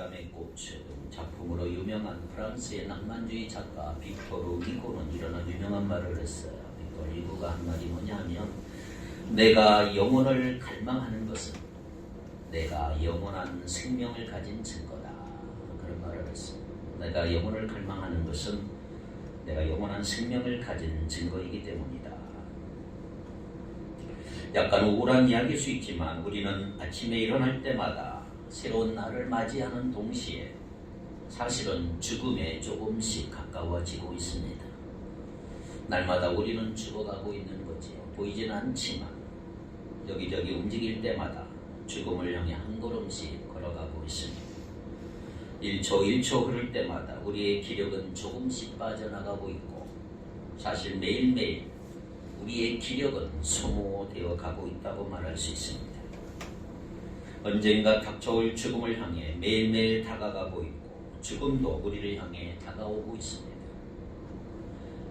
바람의 꽃 작품으로 유명한 프랑스의 낭만주의 작가 빅토르 위고는 이런 유명한 말을 했어요. 빅토르 위고가 한 말이 뭐냐면, 내가 영혼을 갈망하는 것은 내가 영원한 생명을 가진 증거다. 그런 말을 했습니다. 내가 영혼을 갈망하는 것은 내가 영원한 생명을 가진 증거이기 때문이다. 약간 우울한 이야기일 수 있지만 우리는 아침에 일어날 때마다 새로운 날을 맞이하는 동시에 사실은 죽음에 조금씩 가까워지고 있습니다. 날마다 우리는 죽어가고 있는 거지요. 보이지는 않지만 여기저기 움직일 때마다 죽음을 향해 한 걸음씩 걸어가고 있습니다. 1초 1초 흐를 때마다 우리의 기력은 조금씩 빠져나가고 있고, 사실 매일매일 우리의 기력은 소모되어 가고 있다고 말할 수 있습니다. 언젠가 닥쳐올 죽음을 향해 매일매일 다가가고 있고, 죽음도 우리를 향해 다가오고 있습니다.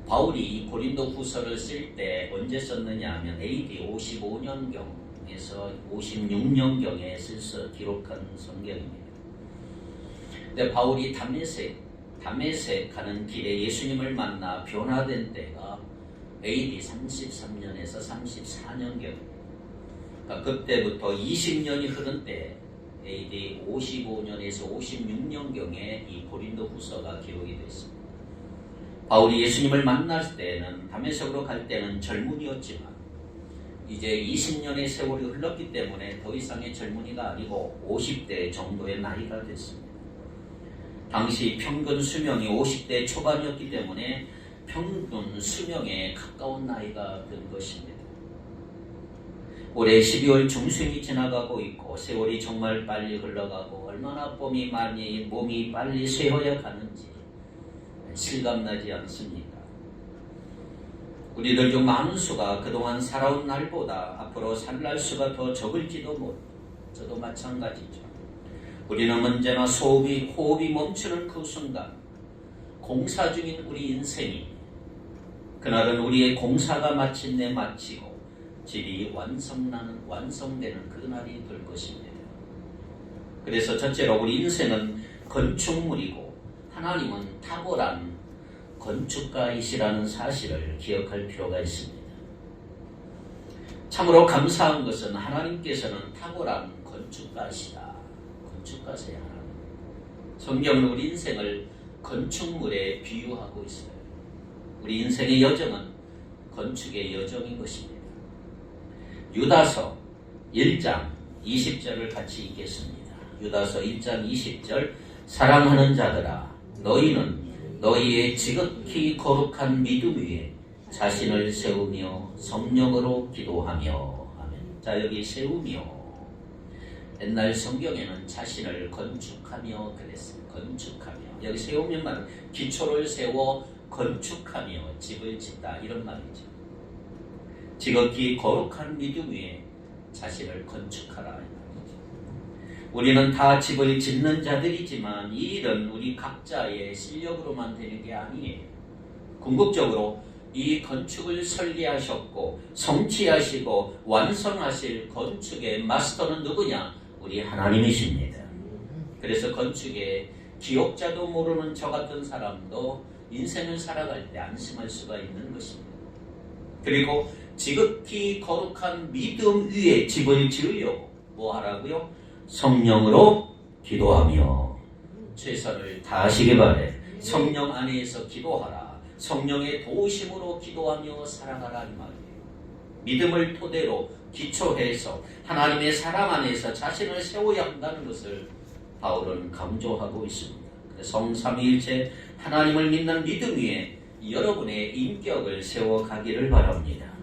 바울이 고린도 후서를 쓸 때 언제 썼느냐 하면 AD 55년경에서 56년경에 쓸서 기록한 성경입니다. 근데 바울이 담메색 가는 길에 예수님을 만나 변화된 때가 AD 33년에서 34년경입니다. 그러니까 그때부터 20년이 흐른 때 AD 55년에서 56년경에 이 고린도 후서가 기록이 됐습니다. 바울이 예수님을 만날 때는 담메색으로 갈 때는 젊은이였지만 이제 20년의 세월이 흘렀기 때문에 더 이상의 젊은이가 아니고 50대 정도의 나이가 됐습니다. 당시 평균 수명이 50대 초반이었기 때문에 평균 수명에 가까운 나이가 된 것입니다. 올해 12월 중순이 지나가고 있고 세월이 정말 빨리 흘러가고 얼마나 몸이 빨리 쇠어야 가는지 실감나지 않습니다. 우리들 중 많은 수가 그동안 살아온 날보다 앞으로 살 날수가 더 적을지도 모르고, 저도 마찬가지죠. 우리는 언제나 호흡이 멈추는 그 순간, 공사 중인 우리 인생이 그날은 우리의 공사가 마침내 마치고 집이 완성되는 그날이 될 것입니다. 그래서 첫째로 우리 인생은 건축물이고 하나님은 탁월한 건축가이시라는 사실을 기억할 필요가 있습니다. 참으로 감사한 것은 하나님께서는 탁월한 건축가시다. 건축가세요. 하나님. 성경은 우리 인생을 건축물에 비유하고 있어요. 우리 인생의 여정은 건축의 여정인 것입니다. 유다서 1장 20절을 같이 읽겠습니다. 유다서 1장 20절. 사랑하는 자들아, 너희는 너희의 지극히 거룩한 믿음 위에 자신을 세우며 성령으로 기도하며. 아멘. 자, 여기 세우며, 옛날 성경에는 자신을 건축하며 그랬어요. 건축하며. 여기 세우면 말은 기초를 세워 건축하며 집을 짓다, 이런 말이죠. 지극히 거룩한 믿음 위에 자신을 건축하라. 우리는 다 집을 짓는 자들이지만 이 일은 우리 각자의 실력으로만 되는 게 아니에요. 궁극적으로 이 건축을 설계하셨고 성취하시고 완성하실 건축의 마스터는 누구냐? 우리 하나님이십니다. 그래서 건축의 기억자도 모르는 저 같은 사람도 인생을 살아갈 때 안심할 수가 있는 것입니다. 그리고 지극히 거룩한 믿음 위에 집을 지으려고 뭐 하라고요? 성령으로 기도하며. 최선을 다하시기 바래. 성령 안에서 기도하라. 성령의 도우심으로 기도하며 살아가라, 이 말이에요. 믿음을 토대로 기초해서 하나님의 사랑 안에서 자신을 세워야 한다는 것을 바울은 강조하고 있습니다. 성삼위일체 하나님을 믿는 믿음 위에 여러분의 인격을 세워가기를 바랍니다.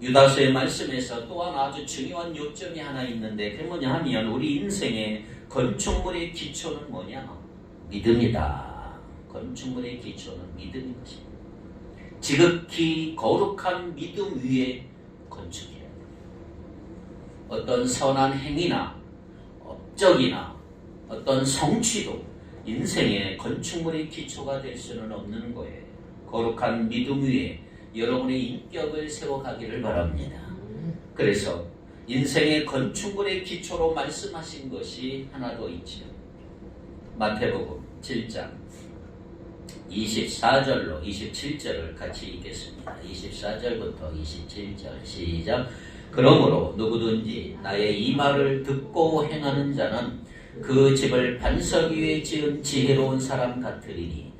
유다서의 말씀에서 또한 아주 중요한 요점이 하나 있는데, 그게 뭐냐 하면 우리 인생의 건축물의 기초는 뭐냐? 믿음이다. 건축물의 기초는 믿음인 것입니다. 지극히 거룩한 믿음 위에 건축이에요. 어떤 선한 행위나 업적이나 어떤 성취도 인생의 건축물의 기초가 될 수는 없는 거예요. 거룩한 믿음 위에 여러분의 인격을 세워가기를 바랍니다. 그래서 인생의 건축물의 기초로 말씀하신 것이 하나 더 있지요. 마태복음 7장 24절로 27절을 같이 읽겠습니다. 24절부터 27절 시작. 그러므로 누구든지 나의 이 말을 듣고 행하는 자는 그 집을 반석 위에 지은 지혜로운 사람 같으리니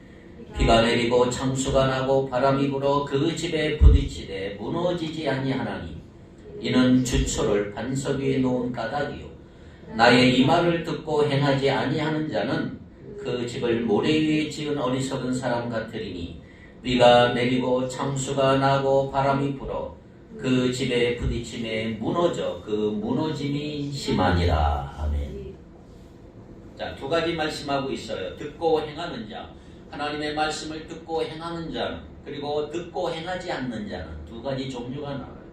비가 내리고 창수가 나고 바람이 불어 그 집에 부딪히되 무너지지 아니하나니 이는 주초를 반석 위에 놓은 까닭이요 나의 이 말을 듣고 행하지 아니하는 자는 그 집을 모래 위에 지은 어리석은 사람 같으리니 비가 내리고 창수가 나고 바람이 불어 그 집에 부딪힘에 무너져 그 무너짐이 심하니라. 아멘. 자, 두 가지 말씀하고 있어요. 듣고 행하는 자, 하나님의 말씀을 듣고 행하는 자는, 그리고 듣고 행하지 않는 자는 두 가지 종류가 나와요.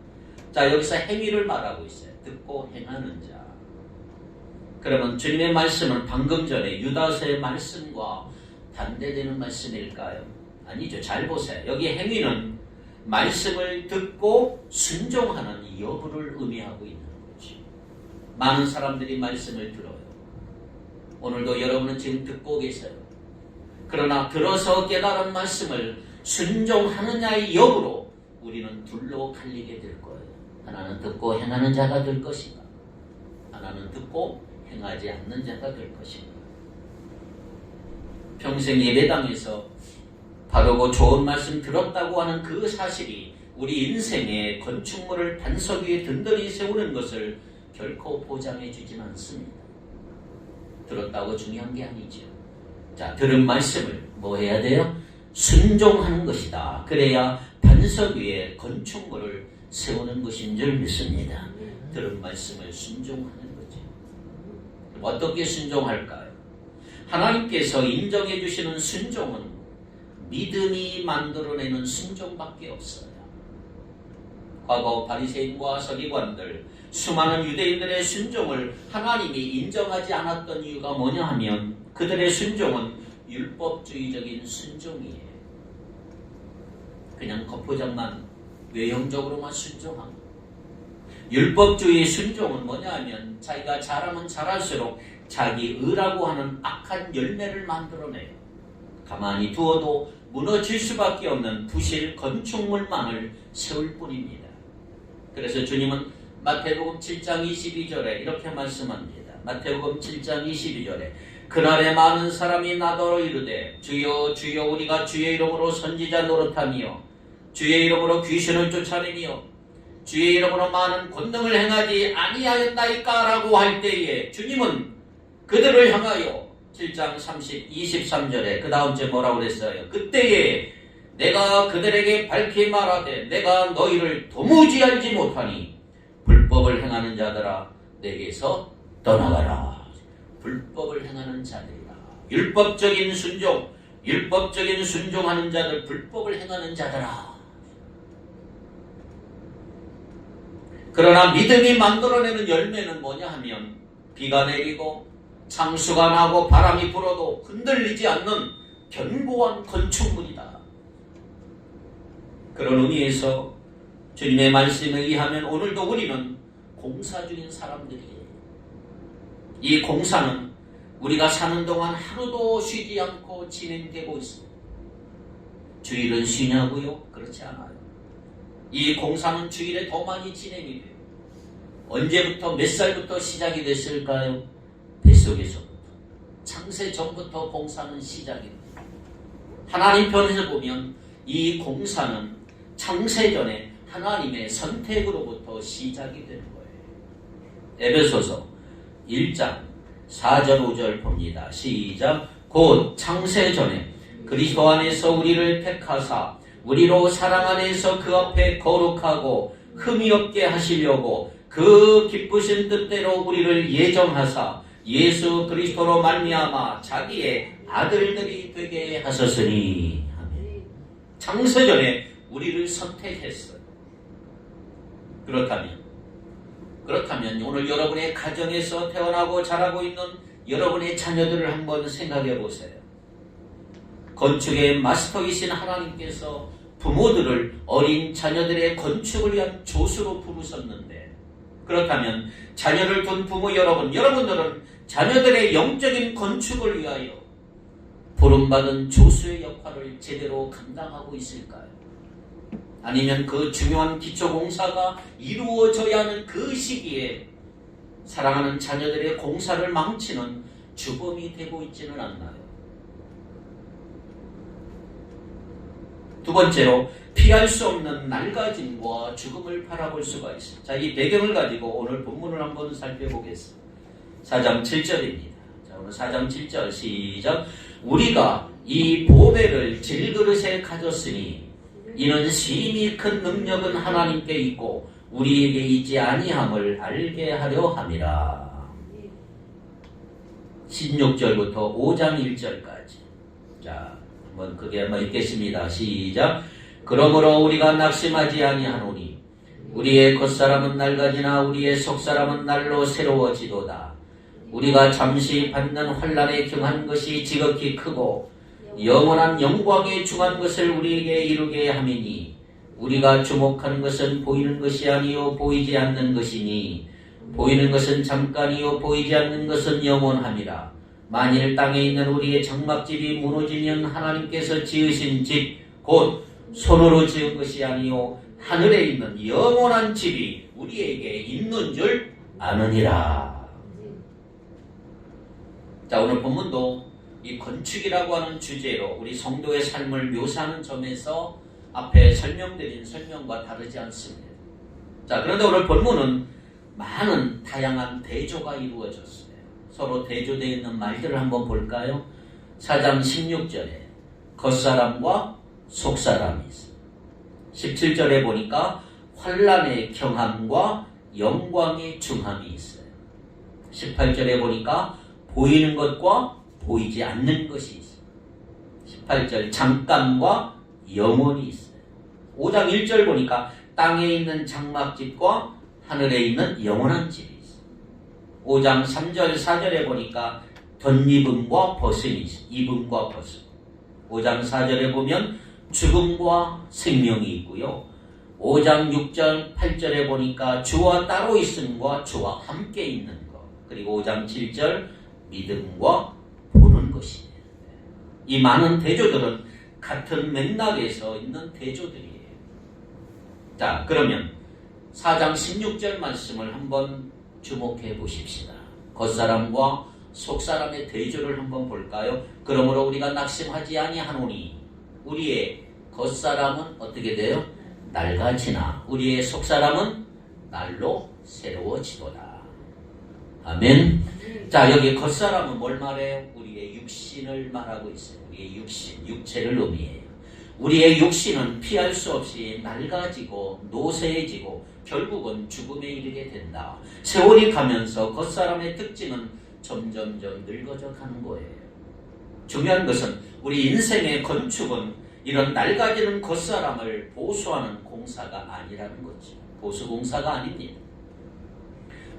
자, 여기서 행위를 말하고 있어요. 듣고 행하는 자. 그러면 주님의 말씀은 방금 전에 유다서의 말씀과 반대되는 말씀일까요? 아니죠. 잘 보세요. 여기 행위는 말씀을 듣고 순종하는 여부를 의미하고 있는 거죠. 많은 사람들이 말씀을 들어요. 오늘도 여러분은 지금 듣고 계세요. 그러나 들어서 깨달은 말씀을 순종하느냐의 여부로 우리는 둘로 갈리게 될 거예요. 하나는 듣고 행하는 자가 될 것이다. 하나는 듣고 행하지 않는 자가 될 것이다. 평생 예배당에서 바르고 좋은 말씀 들었다고 하는 그 사실이 우리 인생의 건축물을 반석 위에 든든히 세우는 것을 결코 보장해 주진 않습니다. 들었다고 중요한 게 아니죠. 자, 들은 말씀을 뭐 해야 돼요? 순종하는 것이다. 그래야 반석 위에 건축물을 세우는 것인 줄 믿습니다. 들은 말씀을 순종하는 거죠. 어떻게 순종할까요? 하나님께서 인정해 주시는 순종은 믿음이 만들어내는 순종밖에 없어요. 과거 바리새인과 서기관들, 수많은 유대인들의 순종을 하나님이 인정하지 않았던 이유가 뭐냐 하면 그들의 순종은 율법주의적인 순종이에요. 그냥 겉포장만 외형적으로만 순종하고, 율법주의 순종은 뭐냐 하면 자기가 잘하면 잘할수록 자기 의라고 하는 악한 열매를 만들어내요. 가만히 두어도 무너질 수밖에 없는 부실 건축물만을 세울 뿐입니다. 그래서 주님은 마태복음 7장 22절에 이렇게 말씀합니다. 마태복음 7장 22절에 그날에 많은 사람이 나더러 이르되 주여 주여 우리가 주의 이름으로 선지자 노릇하며 주의 이름으로 귀신을 쫓아내며 주의 이름으로 많은 권능을 행하지 아니하였나이까 라고 할 때에 주님은 그들을 향하여 7장 23절에 그 다음 째 뭐라고 그랬어요? 그때에 내가 그들에게 밝히 말하되 내가 너희를 도무지 알지 못하니 불법을 행하는 자들아 내게서 떠나가라. 불법을 행하는 자들이라. 율법적인 순종하는 자들, 불법을 행하는 자들아. 그러나 믿음이 만들어내는 열매는 뭐냐 하면 비가 내리고 창수가 나고 바람이 불어도 흔들리지 않는 견고한 건축물이다. 그런 의미에서 주님의 말씀에 의하면 오늘도 우리는 공사 중인 사람들이에요. 이 공사는 우리가 사는 동안 하루도 쉬지 않고 진행되고 있습니다. 주일은 쉬냐고요? 그렇지 않아요. 이 공사는 주일에 더 많이 진행이 돼요. 언제부터 몇 살부터 시작이 됐을까요? 뱃속에서부터. 창세 전부터 공사는 시작이 돼요. 하나님 편에서 보면 이 공사는 창세 전에 하나님의 선택으로부터 시작이 되는 거예요. 에베소서 1장 4절 5절 봅니다. 시작. 곧 창세 전에 그리스도 안에서 우리를 택하사 우리로 사랑 안에서 그 앞에 거룩하고 흠이 없게 하시려고 그 기쁘신 뜻대로 우리를 예정하사 예수 그리스도로 말미암아 자기의 아들들이 되게 하셨으니. 아멘. 창세 전에 우리를 선택했어요. 그렇다면 오늘 여러분의 가정에서 태어나고 자라고 있는 여러분의 자녀들을 한번 생각해 보세요. 건축의 마스터이신 하나님께서 부모들을 어린 자녀들의 건축을 위한 조수로 부르셨는데, 그렇다면 자녀를 둔 부모 여러분들은 자녀들의 영적인 건축을 위하여 부름받은 조수의 역할을 제대로 감당하고 있을까요? 아니면 그 중요한 기초공사가 이루어져야 하는 그 시기에 사랑하는 자녀들의 공사를 망치는 주범이 되고 있지는 않나요? 두 번째로 피할 수 없는 낡아짐과 죽음을 바라볼 수가 있습니다. 자, 이 배경을 가지고 오늘 본문을 한번 살펴보겠습니다. 4장 7절입니다. 자, 오늘 4장 7절 시작. 우리가 이 보배를 질그릇에 가졌으니 이는 심히 큰 능력은 하나님께 있고 우리에게 있지 아니함을 알게 하려 함이라. 16절부터 5장 1절까지. 자, 한번 크게 한번 읽겠습니다. 시작. 그러므로 우리가 낙심하지 아니하노니 우리의 겉사람은 낡아지나 우리의 속사람은 날로 새로워지도다. 우리가 잠시 받는 환난에 경한 것이 지극히 크고 영원한 영광에 중한 것을 우리에게 이루게 함이니 우리가 주목하는 것은 보이는 것이 아니요 보이지 않는 것이니 보이는 것은 잠깐이요 보이지 않는 것은 영원함이라. 만일 땅에 있는 우리의 장막집이 무너지면 하나님께서 지으신 집 곧 손으로 지은 것이 아니요 하늘에 있는 영원한 집이 우리에게 있는 줄 아느니라. 자, 오늘 본문도 이 건축이라고 하는 주제로 우리 성도의 삶을 묘사하는 점에서 앞에 설명드린 설명과 다르지 않습니다. 자, 그런데 오늘 본문은 많은 다양한 대조가 이루어졌어요. 서로 대조되어 있는 말들을 한번 볼까요? 4장 16절에 겉사람과 속사람이 있어요. 17절에 보니까 환난의 경함과 영광의 중함이 있어요. 18절에 보니까 보이는 것과 보이지 않는 것이 있어요. 18절 잠깐과 영원이 있어요. 5장 1절 보니까 땅에 있는 장막집과 하늘에 있는 영원한 집이 있어요. 5장 3절 4절에 보니까 덧입음과 벗음이 있어요. 입음과 벗음. 5장 4절에 보면 죽음과 생명이 있고요. 5장 6절 8절에 보니까 주와 따로 있음과 주와 함께 있는 것. 그리고 5장 7절 믿음과 보는 것이에요. 이 많은 대조들은 같은 맥락에서 있는 대조들이에요. 자, 그러면 4장 16절 말씀을 한번 주목해 보십시다. 겉사람과 속사람의 대조를 한번 볼까요? 그러므로 우리가 낙심하지 아니하노니 우리의 겉사람은 어떻게 돼요? 낡아지나 우리의 속사람은 날로 새로워지도다. 아멘. 자, 여기 겉사람은 뭘 말해요? 우리의 육신을 말하고 있어요. 우리의 육신, 육체를 의미해요. 우리의 육신은 피할 수 없이 낡아지고 노쇠해지고 결국은 죽음에 이르게 된다. 세월이 가면서 겉사람의 특징은 점점점 늙어져 가는 거예요. 중요한 것은 우리 인생의 건축은 이런 낡아지는 겉사람을 보수하는 공사가 아니라는 거죠. 보수공사가 아닙니다.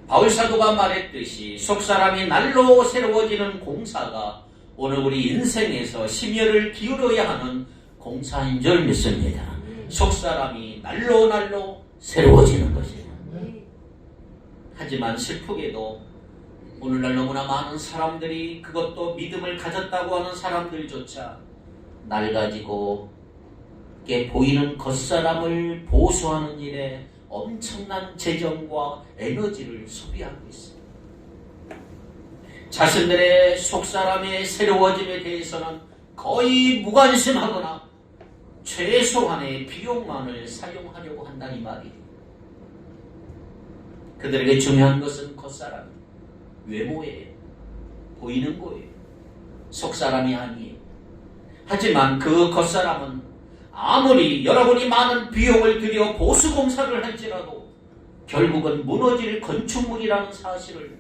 바울사도가 말했듯이 속사람이 날로 새로워지는 공사가 오늘 우리 인생에서 심혈을 기울여야 하는 공사인 줄 믿습니다. 속사람이 날로 새로워지는 것이에요. 하지만 슬프게도 오늘날 너무나 많은 사람들이 그것도 믿음을 가졌다고 하는 사람들조차 낡아지고 보이는 겉사람을 보수하는 일에 엄청난 재정과 에너지를 소비하고 있습니다. 자신들의 속사람의 새로워짐에 대해서는 거의 무관심하거나 최소한의 비용만을 사용하려고 한다는 이 말이에요. 그들에게 중요한 것은 겉사람, 외모예요. 보이는 거예요. 속사람이 아니에요. 하지만 그 겉사람은 아무리 여러분이 많은 비용을 들여 보수공사를 할지라도 결국은 무너질 건축물이라는 사실을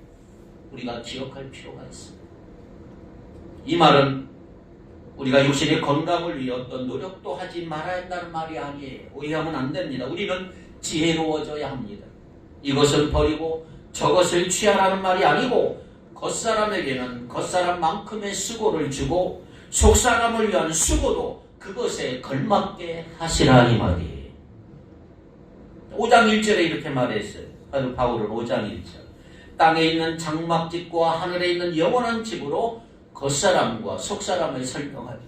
우리가 기억할 필요가 있습니다. 이 말은 우리가 육신의 건강을 위해 어떤 노력도 하지 말아야 한다는 말이 아니에요. 오해하면 안 됩니다. 우리는 지혜로워져야 합니다. 이것을 버리고 저것을 취하라는 말이 아니고 겉사람에게는 겉사람만큼의 수고를 주고 속사람을 위한 수고도 그것에 걸맞게 하시라 이 말이에요. 5장 1절에 이렇게 말했어요. 바울은 5장 1절 땅에 있는 장막집과 하늘에 있는 영원한 집으로 겉사람과 속사람을 설명하여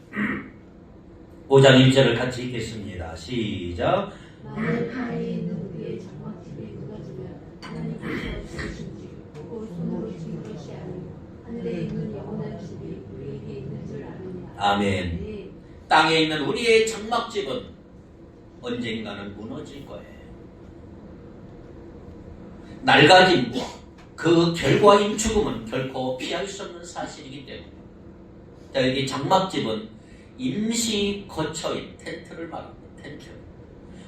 5장 1절을 같이 읽겠습니다. 시작. 만일 하늘에 있는 우리의 장막집이 무너지면 하나님께서 지으신지 보고 손으로 지은 것이 아니요 하늘에 있는 영원한 집이 우리에게 있는 줄 아느냐. 아멘. 네. 땅에 있는 우리의 장막집은 언젠가는 무너질 거예요. 낡아짐과 그 결과인 죽음은 결코 피할 수 없는 사실이기 때문에 여기 장막집은 임시 거처인 텐트를 말합니다. 텐트.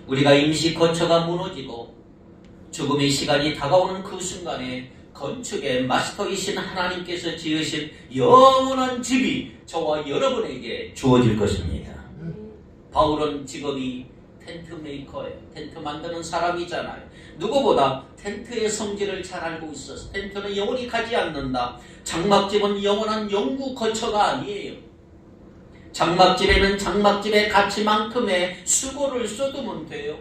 우리가 임시 거처가 무너지고 죽음의 시간이 다가오는 그 순간에 건축의 마스터이신 하나님께서 지으신 영원한 집이 저와 여러분에게 주어질 것입니다. 바울은 직업이 텐트 메이커예요. 텐트 만드는 사람이잖아요. 누구보다 텐트의 성질을 잘 알고 있어서 텐트는 영원히 가지 않는다. 장막집은 영원한 영구 거처가 아니에요. 장막집에는 장막집의 가치만큼의 수고를 쏟으면 돼요.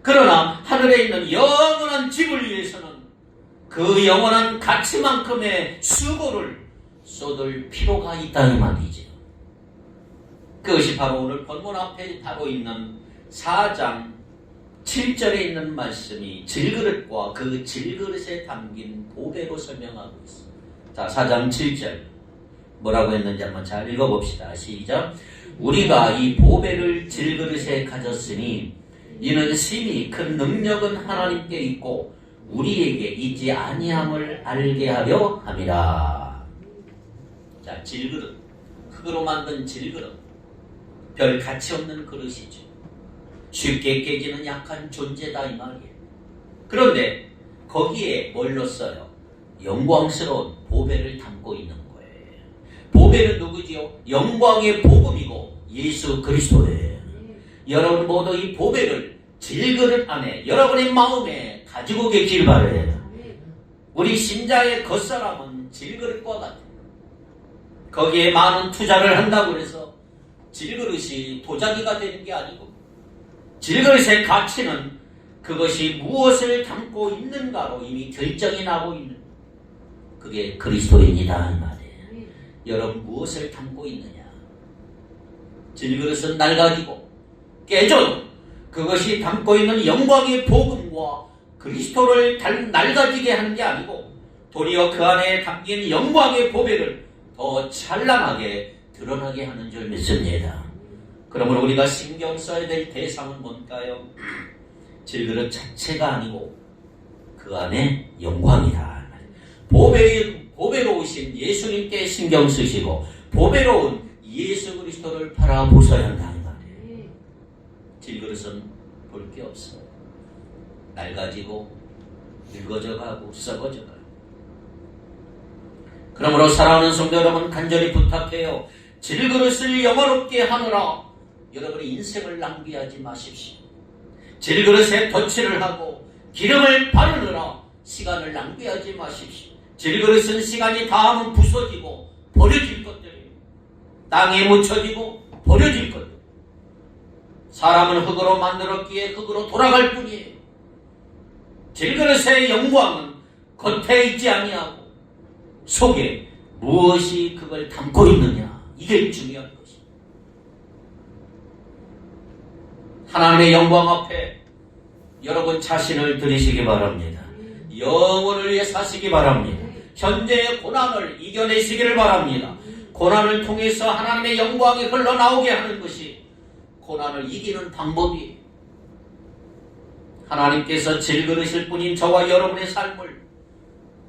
그러나 하늘에 있는 영원한 집을 위해서는 그 영원한 가치만큼의 수고를 쏟을 필요가 있다는 말이죠. 그것이 바로 오늘 본문 앞에 바로 있는 4장 7절에 있는 말씀이 질그릇과 그 질그릇에 담긴 보배로 설명하고 있습니다. 자, 4장 7절 뭐라고 했는지 한번 잘 읽어봅시다. 시작. 우리가 이 보배를 질그릇에 가졌으니 이는 심히 큰 능력은 하나님께 있고 우리에게 있지 아니함을 알게 하려 함이라. 자, 질그릇, 흙으로 만든 질그릇, 별 가치 없는 그릇이죠. 쉽게 깨지는 약한 존재다 이 말이에요. 그런데 거기에 뭘 넣었어요? 영광스러운 보배를 담고 있는 거예요. 보배는 누구지요? 영광의 복음이고 예수 그리스도예요. 여러분 모두 이 보배를 질그릇 안에 여러분의 마음에 가지고 계길 바라요. 우리 신자의 겉사람은 질그릇과 같아요. 거기에 많은 투자를 한다고 해서 질그릇이 도자기가 되는 게 아니고 질그릇의 가치는 그것이 무엇을 담고 있는가로 이미 결정이 나고 있는 그게 그리스도인이다 이 말이에요. 여러분 무엇을 담고 있느냐? 질그릇은 낡아지고 깨져도 그것이 담고 있는 영광의 복음과 그리스도를 낡아지게 하는 게 아니고 도리어 그 안에 담긴 영광의 보배를 더 찬란하게 드러나게 하는 줄 믿습니다. 그러므로 우리가 신경 써야 될 대상은 뭔가요? 질그릇 자체가 아니고 그 안에 영광이다. 보배로우신 예수님께 신경 쓰시고 보배로운 예수 그리스도를 바라보셔야 한다는 말이에요. 질그릇은 볼 게 없어요. 낡아지고 늙어져가고 썩어져가요. 그러므로 사랑하는 성도 여러분 간절히 부탁해요. 질그릇을 영화롭게 하느라 여러분의 인생을 낭비하지 마십시오. 질그릇에 덧칠을 하고 기름을 바르느라 시간을 낭비하지 마십시오. 질그릇은 시간이 닿으면 부서지고 버려질 것들이에요. 땅에 묻혀지고 버려질 것들. 사람은 흙으로 만들었기에 흙으로 돌아갈 뿐이에요. 질그릇의 영광은 겉에 있지 아니하고 속에 무엇이 그걸 담고 있느냐, 이게 중요한 것입니다. 하나님의 영광 앞에 여러분 자신을 드리시기 바랍니다. 영혼을 위해 사시기 바랍니다. 현재의 고난을 이겨내시기를 바랍니다. 고난을 통해서 하나님의 영광이 흘러나오게 하는 것이 고난을 이기는 방법이에요. 하나님께서 질그릇일 뿐인 저와 여러분의 삶을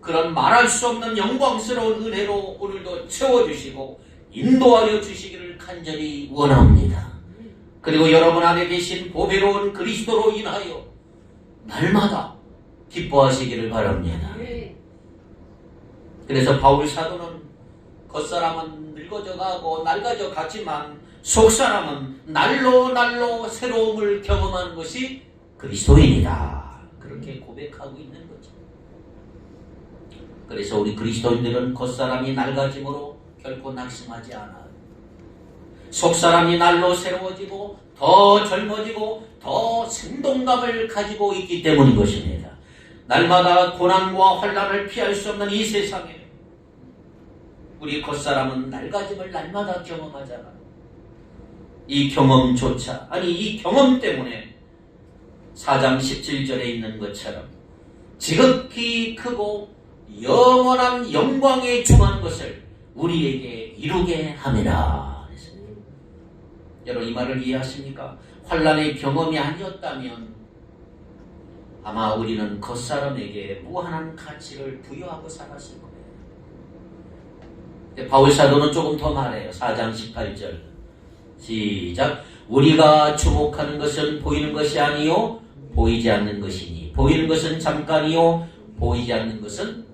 그런 말할 수 없는 영광스러운 은혜로 오늘도 채워주시고 인도하여 주시기를 간절히 원합니다. 그리고 여러분 안에 계신 보배로운 그리스도로 인하여 날마다 기뻐하시기를 바랍니다. 그래서 바울 사도는 겉사람은 늙어져가고 낡아져 갔지만 속사람은 날로 새로움을 경험하는 것이 그리스도인이다. 그렇게 고백하고 있는 거죠. 그래서 우리 그리스도인들은 겉사람이 낡아짐으로 결코 낙심하지 않아요. 속사람이 날로 새로워지고 더 젊어지고 더 생동감을 가지고 있기 때문인 것입니다. 날마다 고난과 환난을 피할 수 없는 이 세상에 우리 겉사람은 낡아짐을 날마다 경험하잖아. 이 경험조차, 아니 이 경험 때문에 4장 17절에 있는 것처럼 지극히 크고 영원한 영광에 중한 것을 우리에게 이루게 함이라. 여러분 이 말을 이해하십니까? 환난의 경험이 아니었다면 아마 우리는 겉사람에게 무한한 가치를 부여하고 살았을 거예요. 바울 사도는 조금 더 말해요. 4장 18절 시작. 우리가 주목하는 것은 보이는 것이 아니요 보이지 않는 것이니 보이는 것은 잠깐이요 보이지 않는 것은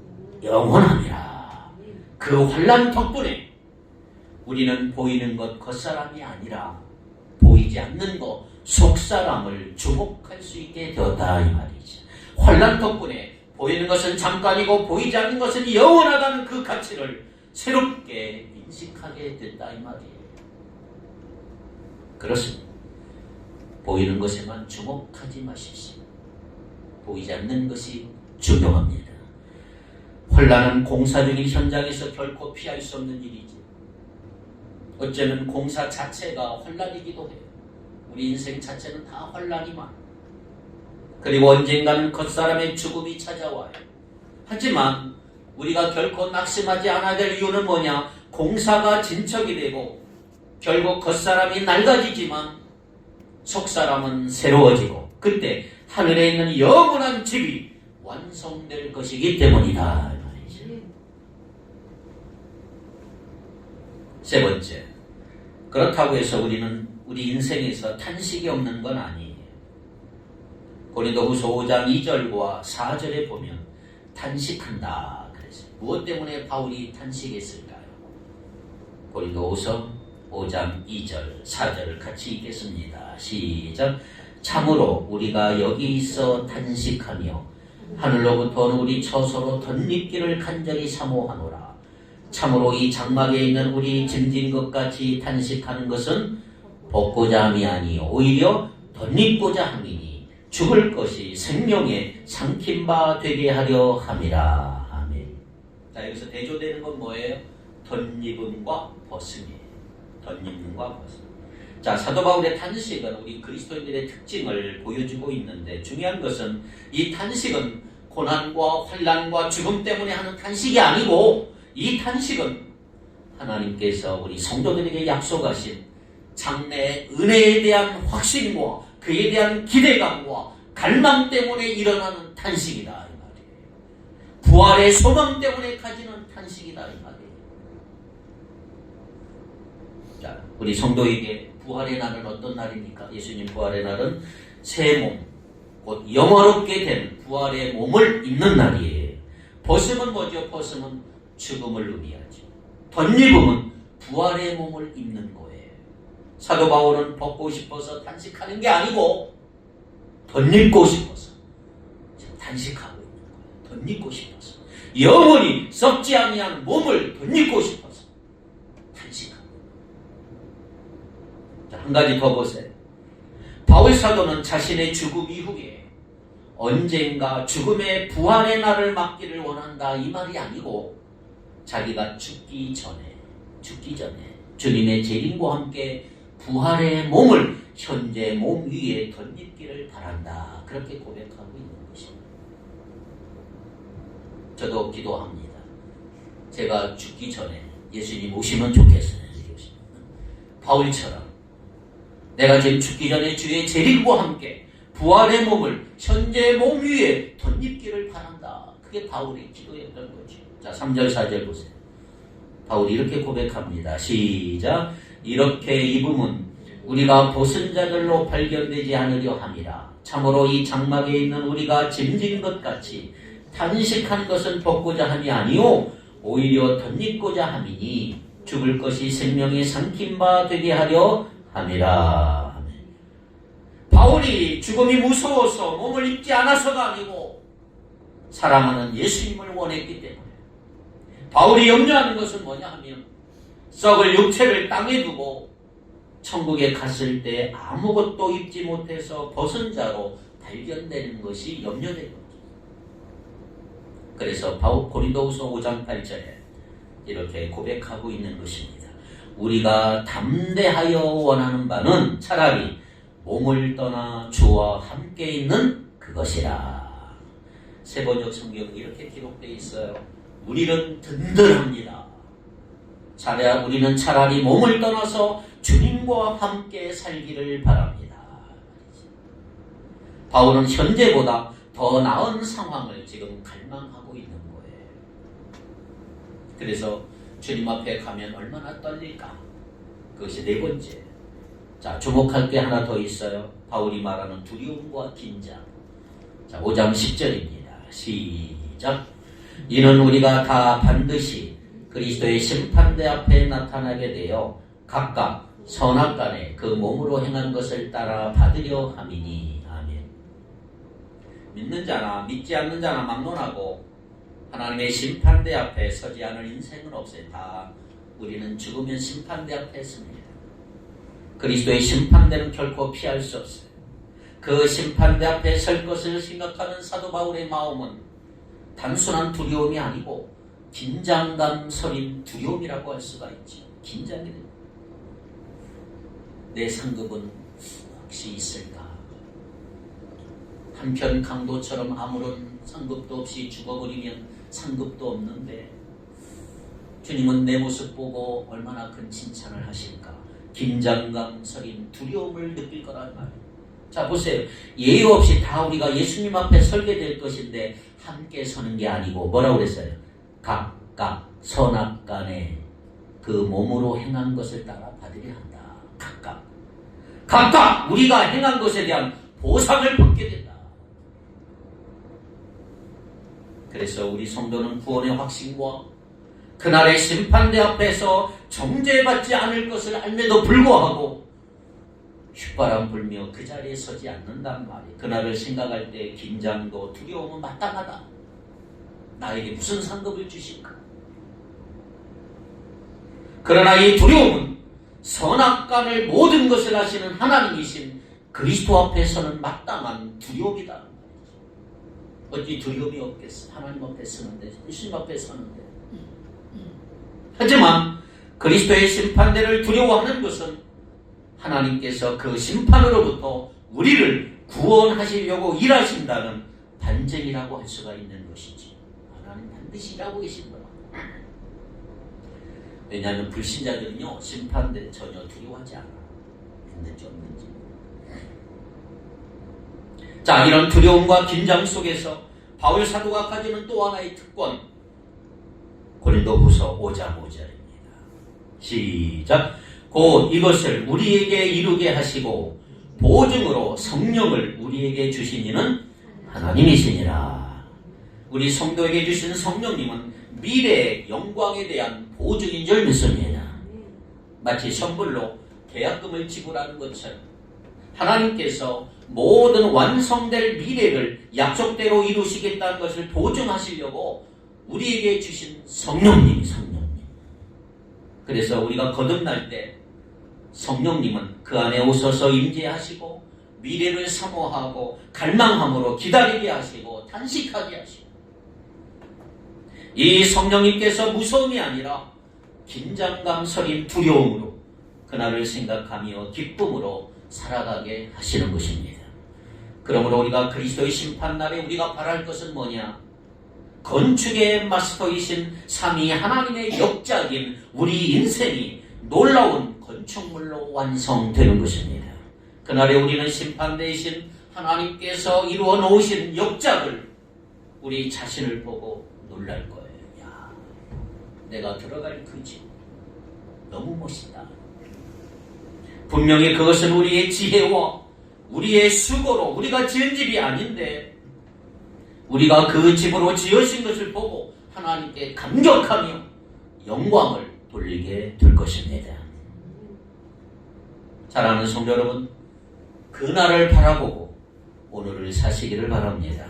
영원함이라. 그 환난 덕분에 우리는 보이는 것 겉사람이 아니라 보이지 않는 것 속사람을 주목할 수 있게 되었다 이 말이죠. 환난 덕분에 보이는 것은 잠깐이고 보이지 않는 것은 영원하다는 그 가치를 새롭게 인식하게 됐다 이 말이에요. 그렇습니다. 보이는 것에만 주목하지 마십시오. 보이지 않는 것이 중요합니다. 혼란은 공사 중인 현장에서 결코 피할 수 없는 일이지. 어쩌면 공사 자체가 혼란이기도 해요. 우리 인생 자체는 다 혼란이만. 그리고 언젠가는 겉사람의 죽음이 찾아와요. 하지만 우리가 결코 낙심하지 않아야 될 이유는 뭐냐? 공사가 진척이 되고 결국 겉사람이 낡아지지만 속사람은 새로워지고 그때 하늘에 있는 영원한 집이 완성될 것이기 때문이다. 세 번째, 그렇다고 해서 우리는 우리 인생에서 탄식이 없는 건 아니에요. 고린도후서 5장 2절과 4절에 보면 탄식한다 그랬어요. 무엇 때문에 바울이 탄식했을까요? 고린도후서 5장 2절 4절을 같이 읽겠습니다. 시작. 참으로 우리가 여기 있어 탄식하며 하늘로부터 우리 처소로 덧입기를 간절히 사모하노라. 참으로 이 장막에 있는 우리 짐진 것 같이 탄식하는 것은 벗고자 함이 아니요 오히려 덧입고자 함이니 죽을 것이 생명에 삼킨 바 되게 하려 함이라. 아멘. 자, 여기서 대조되는 건 뭐예요? 덧입음과 벗음이에요. 덧입음과 벗음. 자, 사도 바울의 탄식은 우리 그리스도인들의 특징을 보여주고 있는데 중요한 것은 이 탄식은 고난과 환난과 죽음 때문에 하는 탄식이 아니고 이 탄식은 하나님께서 우리 성도들에게 약속하신 장래의 은혜에 대한 확신과 그에 대한 기대감과 갈망 때문에 일어나는 탄식이다 이 말이에요. 부활의 소망 때문에 가지는 탄식이다 이 말이에요. 자, 우리 성도에게 부활의 날은 어떤 날입니까? 예수님 부활의 날은 새 몸, 곧 영원롭게 된 부활의 몸을 입는 날이에요. 벗음은 뭐죠? 벗음은 죽음을 의미하죠. 덧입음은 부활의 몸을 입는 거예요. 사도 바울은 벗고 싶어서 탄식하는 게 아니고 덧입고 싶어서 지금 탄식하고 있는 거예요. 덧입고 싶어서 영원히 썩지 아니한 몸을 덧입고 싶어서 탄식하고. 자, 한 가지 더 보세요. 바울 사도는 자신의 죽음 이후에 언젠가 죽음의 부활의 날을 맞기를 원한다 이 말이 아니고 자기가 죽기 전에 주님의 재림과 함께 부활의 몸을 현재 몸 위에 덧입기를 바란다. 그렇게 고백하고 있는 것입니다. 저도 기도합니다. 제가 죽기 전에 예수님 오시면 좋겠어요. 바울처럼 내가 지금 죽기 전에 주의 재림과 함께 부활의 몸을 현재 몸 위에 덧입기를 바란다. 그게 바울의 기도였던 거죠. 자, 3절 4절 보세요. 바울이 이렇게 고백합니다. 시작. 이렇게 입음은 우리가 벗은 자들로 발견되지 않으려 함이라. 참으로 이 장막에 있는 우리가 짐진 것 같이 탄식한 것은 벗고자 함이 아니요 오히려 덧입고자 함이니 죽을 것이 생명에 삼킨 바 되게 하려 함이라. 바울이 죽음이 무서워서 몸을 입지 않아서가 아니고 사랑하는 예수님을 원했기 때문에 바울이 염려하는 것은 뭐냐 하면 썩을 육체를 땅에 두고 천국에 갔을 때 아무것도 입지 못해서 벗은 자로 발견되는 것이 염려된 거죠. 그래서 고린도후서 5장 8절에 이렇게 고백하고 있는 것입니다. 우리가 담대하여 원하는 바는 차라리 몸을 떠나 주와 함께 있는 그것이라. 세번역 성경은 이렇게 기록되어 있어요. 우리는 든든합니다. 우리는 차라리 몸을 떠나서 주님과 함께 살기를 바랍니다. 바울은 현재보다 더 나은 상황을 지금 갈망하고 있는 거예요. 그래서 주님 앞에 가면 얼마나 떨릴까? 그것이 네 번째. 자, 주목할 게 하나 더 있어요. 바울이 말하는 두려움과 긴장. 자, 5장 10절입니다. 시작. 이는 우리가 다 반드시 그리스도의 심판대 앞에 나타나게 되어 각각 선악간에 그 몸으로 행한 것을 따라 받으려 함이니. 아멘. 믿는 자나 믿지 않는 자나 막론하고 하나님의 심판대 앞에 서지 않을 인생은 없어요. 다 우리는 죽으면 심판대 앞에 섭니다. 그리스도의 심판대는 결코 피할 수 없어요. 그 심판대 앞에 설 것을 생각하는 사도 바울의 마음은 단순한 두려움이 아니고 긴장감 서린 두려움이라고 할 수가 있죠. 긴장이 됩니다. 내 상급은 혹시 있을까? 한편 강도처럼 아무런 상급도 없이 죽어버리면 상급도 없는데 주님은 내 모습 보고 얼마나 큰 칭찬을 하실까? 긴장감 서린 두려움을 느낄 거란 말이에요. 자, 보세요. 예의 없이 다 우리가 예수님 앞에 설게 될 것인데 함께 서는 게 아니고 뭐라고 그랬어요? 각각 선악간에 그 몸으로 행한 것을 따라 받으려 한다. 각각 우리가 행한 것에 대한 보상을 받게 된다. 그래서 우리 성도는 구원의 확신과 그날의 심판대 앞에서 정죄받지 않을 것을 알면도 불구하고 휘바람 불며 그 자리에 서지 않는단 말이에요. 그날을 생각할 때 긴장도 두려움은 마땅하다. 나에게 무슨 상급을 주실까? 그러나 이 두려움은 선악간을 모든 것을 하시는 하나님이신 그리스도 앞에서는 마땅한 두려움이다. 어찌 두려움이 없겠어? 하나님 앞에 서는데, 예수님 앞에 서는데. 하지만 그리스도의 심판대를 두려워하는 것은 하나님께서 그 심판으로부터 우리를 구원하시려고 일하신다는 반증이라고 할 수가 있는 것이지. 하나님 반드시 일하고 계신 거라. 왜냐하면 불신자들은요, 심판대 전혀 두려워하지 않아. 있는지 없는지. 자, 이런 두려움과 긴장 속에서 바울 사도가 가지는 또 하나의 특권. 고린도후서 5장 5절입니다. 시작. 곧 이것을 우리에게 이루게 하시고 보증으로 성령을 우리에게 주신 이는 하나님이시니라. 우리 성도에게 주신 성령님은 미래의 영광에 대한 보증인 줄 믿습니다. 마치 선불로 계약금을 지불하는 것처럼 하나님께서 모든 완성될 미래를 약속대로 이루시겠다는 것을 보증하시려고 우리에게 주신 성령님. 그래서 우리가 거듭날 때 성령님은 그 안에 오셔서 임재하시고 미래를 사모하고 갈망함으로 기다리게 하시고 단식하게 하시고, 이 성령님께서 무서움이 아니라 긴장감 서린 두려움으로 그날을 생각하며 기쁨으로 살아가게 하시는 것입니다. 그러므로 우리가 그리스도의 심판날에 우리가 바랄 것은 뭐냐? 건축의 마스터이신 삼위 하나님의 역작인 우리 인생이 놀라운 건축물로 완성되는 것입니다. 그날에 우리는 심판대이신 하나님께서 이루어 놓으신 역작을 우리 자신을 보고 놀랄 거예요. 야, 내가 들어갈 그 집 너무 멋있다. 분명히 그것은 우리의 지혜와 우리의 수고로 우리가 지은 집이 아닌데 우리가 그 집으로 지으신 것을 보고 하나님께 감격하며 영광을 돌리게 될 것입니다. 사랑하는 성도 여러분, 그날을 바라보고 오늘을 사시기를 바랍니다.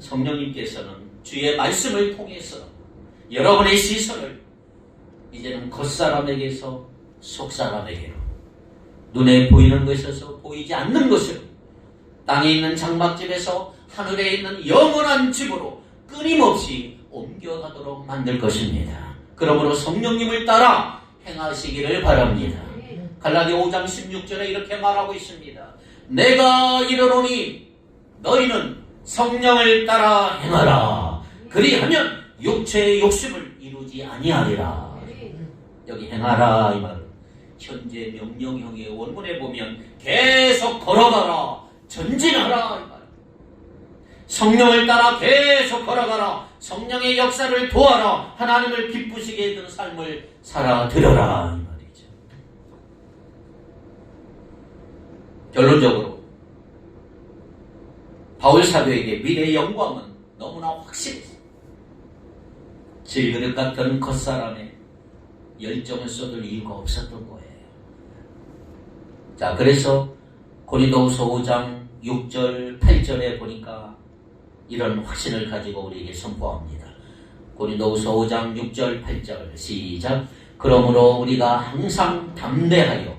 성령님께서는 주의 말씀을 통해서 여러분의 시선을 이제는 겉사람에게서 속사람에게로, 눈에 보이는 것에서 보이지 않는 것으로, 땅에 있는 장막집에서 하늘에 있는 영원한 집으로 끊임없이 옮겨가도록 만들 것입니다. 그러므로 성령님을 따라 행하시기를 바랍니다. 갈라디아 5장 16절에 이렇게 말하고 있습니다. 내가 이르노니 너희는 성령을 따라 행하라. 그리하면 육체의 욕심을 이루지 아니하리라. 여기 행하라 이 말은 현재 명령형의 원문에 보면 계속 걸어가라, 전진하라 이 말. 성령을 따라 계속 걸어가라. 성령의 역사를 도와라. 하나님을 기쁘시게 해주는 삶을 살아드려라 이 말이죠. 결론적으로 바울 사도에게 미래의 영광은 너무나 확실했어요. 질그릇 같은 겉사람에 열정을 쏟을 이유가 없었던 거예요. 자, 그래서 고린도후서 5장 6절 8절에 보니까 이런 확신을 가지고 우리에게 선포합니다. 고린도후서 5장 6절 8절 시작. 그러므로 우리가 항상 담대하여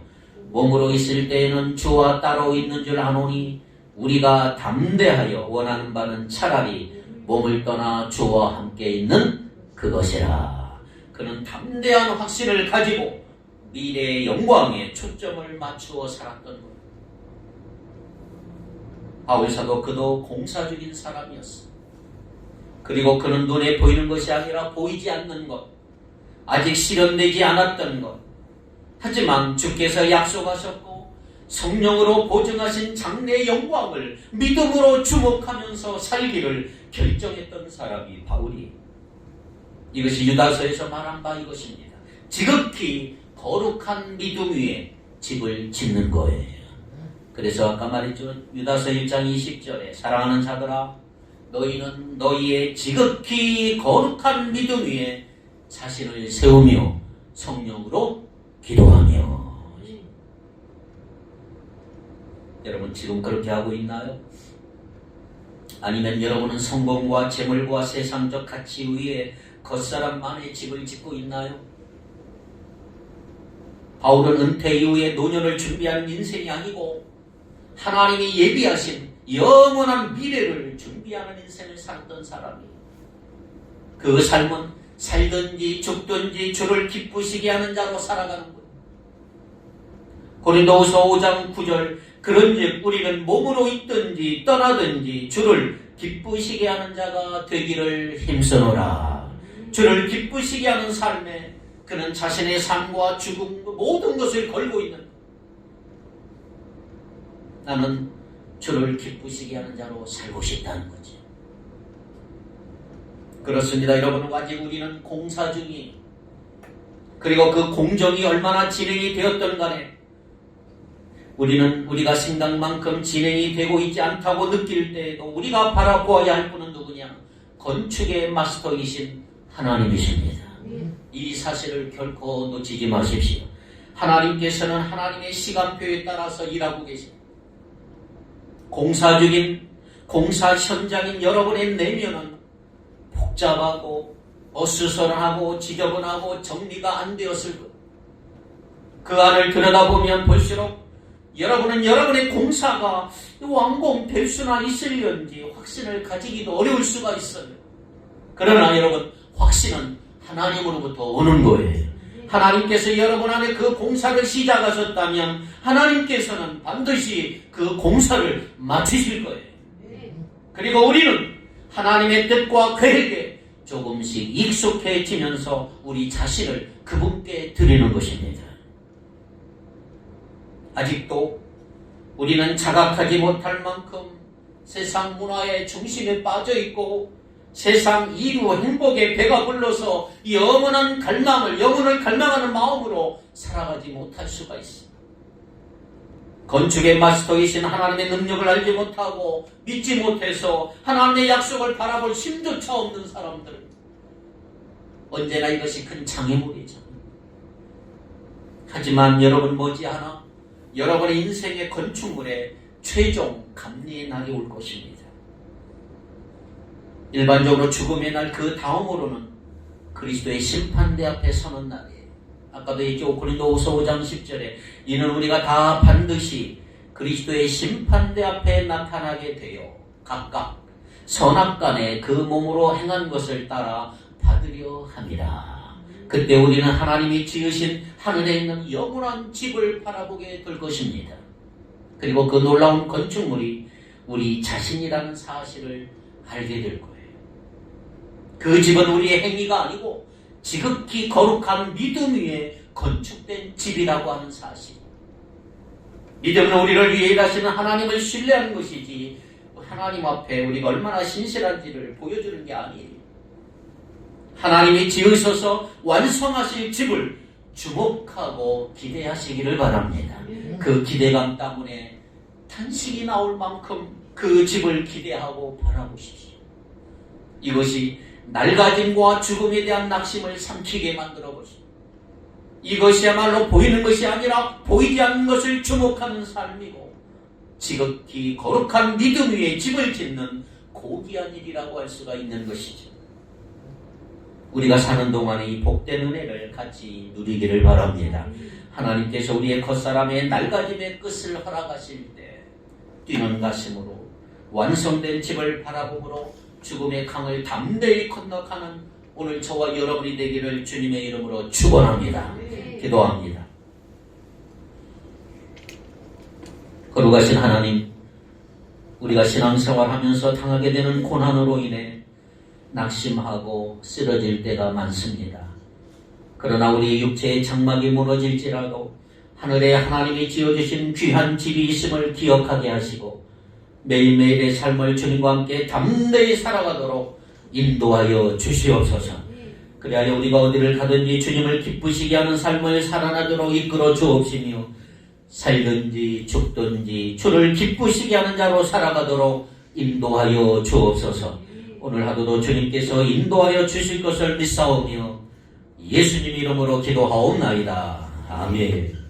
몸으로 있을 때에는 주와 따로 있는 줄 아노니 우리가 담대하여 원하는 바는 차라리 몸을 떠나 주와 함께 있는 그것이라. 그는 담대한 확신을 가지고 미래의 영광에 초점을 맞추어 살았던 거예요. 바울사도 그도 공사적인 사람이었어. 그리고 그는 눈에 보이는 것이 아니라 보이지 않는 것, 아직 실현되지 않았던 것, 하지만 주께서 약속하셨고 성령으로 보증하신 장래의 영광을 믿음으로 주목하면서 살기를 결정했던 사람이 바울이에요. 이것이 유다서에서 말한 바 이것입니다. 지극히 거룩한 믿음 위에 집을 짓는 거예요. 그래서 아까 말했죠. 유다서 1장 20절에 사랑하는 자들아 너희는 너희의 지극히 거룩한 믿음 위에 자신을 세우며 성령으로 기도하며. 여러분 지금 그렇게 하고 있나요? 아니면 여러분은 성공과 재물과 세상적 가치 위에 겉사람만의 집을 짓고 있나요? 바울은 은퇴 이후에 노년을 준비하는 인생이 아니고 하나님이 예비하신 영원한 미래를 준비하는 인생을 살았던 사람이에요. 그 삶은 살든지 죽든지 주를 기쁘시게 하는 자로 살아가는 거예요. 고린도후서 5장 9절 그런즉 우리는 몸으로 있든지 떠나든지 주를 기쁘시게 하는 자가 되기를 힘쓰노라. 주를 기쁘시게 하는 삶에 그는 자신의 삶과 죽음 모든 것을 걸고 있는 거예요. 나는 주를 기쁘시게 하는 자로 살고 싶다는 거지. 그렇습니다. 여러분 아직 우리는 공사 중이에요. 그리고 그 공정이 얼마나 진행이 되었던 간에 우리가 생각만큼 진행이 되고 있지 않다고 느낄 때에도 우리가 바라보아야 할 분은 누구냐? 건축의 마스터이신 하나님이십니다. 이 사실을 결코 놓치지 마십시오. 하나님께서는 하나님의 시간표에 따라서 일하고 계십니다. 공사 중인 공사 현장인 여러분의 내면은 복잡하고 어수선하고 지저분하고 정리가 안 되었을 거예요. 그 안을 들여다보면 볼수록 여러분은 여러분의 공사가 완공될 수나 있을런지 확신을 가지기도 어려울 수가 있어요. 그러나 여러분 확신은 하나님으로부터 오는 거예요. 하나님께서 여러분 안에 그 공사를 시작하셨다면 하나님께서는 반드시 그 공사를 마치실 거예요. 그리고 우리는 하나님의 뜻과 계획에 조금씩 익숙해지면서 우리 자신을 그분께 드리는 것입니다. 아직도 우리는 자각하지 못할 만큼 세상 문화의 중심에 빠져 있고 세상 이루 행복에 배가 불러서 영원을 갈망하는 마음으로 살아가지 못할 수가 있습니다. 건축의 마스터이신 하나님의 능력을 알지 못하고 믿지 못해서 하나님의 약속을 바라볼 힘조차 없는 사람들, 언제나 이것이 큰 장애물이죠. 하지만 여러분 머지않아 여러분의 인생의 건축물에 최종 감리의 날이 올 것입니다. 일반적으로 죽음의 날 그 다음으로는 그리스도의 심판대 앞에 서는 날이에요. 아까도 얘기했죠. 고린도후서 5장 10절에 이는 우리가 다 반드시 그리스도의 심판대 앞에 나타나게 되어 각각 선악간에 그 몸으로 행한 것을 따라 받으려 함이라. 그때 우리는 하나님이 지으신 하늘에 있는 영원한 집을 바라보게 될 것입니다. 그리고 그 놀라운 건축물이 우리 자신이라는 사실을 알게 될 거예요. 그 집은 우리의 행위가 아니고 지극히 거룩한 믿음 위에 건축된 집이라고 하는 사실. 믿음은 우리를 위해 일하시는 하나님을 신뢰하는 것이지 하나님 앞에 우리가 얼마나 신실한지를 보여주는 게 아니에요. 하나님이 지으셔서 완성하실 집을 주목하고 기대하시기를 바랍니다. 그 기대감 때문에 탄식이 나올 만큼 그 집을 기대하고 바라보십시오. 이것이 낡아짐과 죽음에 대한 낙심을 삼키게 만들어 보십시오. 이것이야말로 보이는 것이 아니라 보이지 않는 것을 주목하는 삶이고 지극히 거룩한 믿음 위에 집을 짓는 고귀한 일이라고 할 수가 있는 것이죠. 우리가 사는 동안에 이 복된 은혜를 같이 누리기를 바랍니다. 하나님께서 우리의 겉사람의 낡아짐의 끝을 허락하실 때 뛰는 가슴으로 완성된 집을 바라보므로 죽음의 강을 담대히 건너가는 오늘 저와 여러분이 되기를 주님의 이름으로 축원합니다. 기도합니다. 거룩하신 하나님, 우리가 신앙생활하면서 당하게 되는 고난으로 인해 낙심하고 쓰러질 때가 많습니다. 그러나 우리 육체의 장막이 무너질지라도 하늘에 하나님이 지어주신 귀한 집이 있음을 기억하게 하시고 매일매일의 삶을 주님과 함께 담대히 살아가도록 인도하여 주시옵소서. 그리하여 우리가 어디를 가든지 주님을 기쁘시게 하는 삶을 살아나도록 이끌어 주옵시며 살든지 죽든지 주를 기쁘시게 하는 자로 살아가도록 인도하여 주옵소서. 오늘 하루도 주님께서 인도하여 주실 것을 믿사오며 예수님 이름으로 기도하옵나이다. 아멘.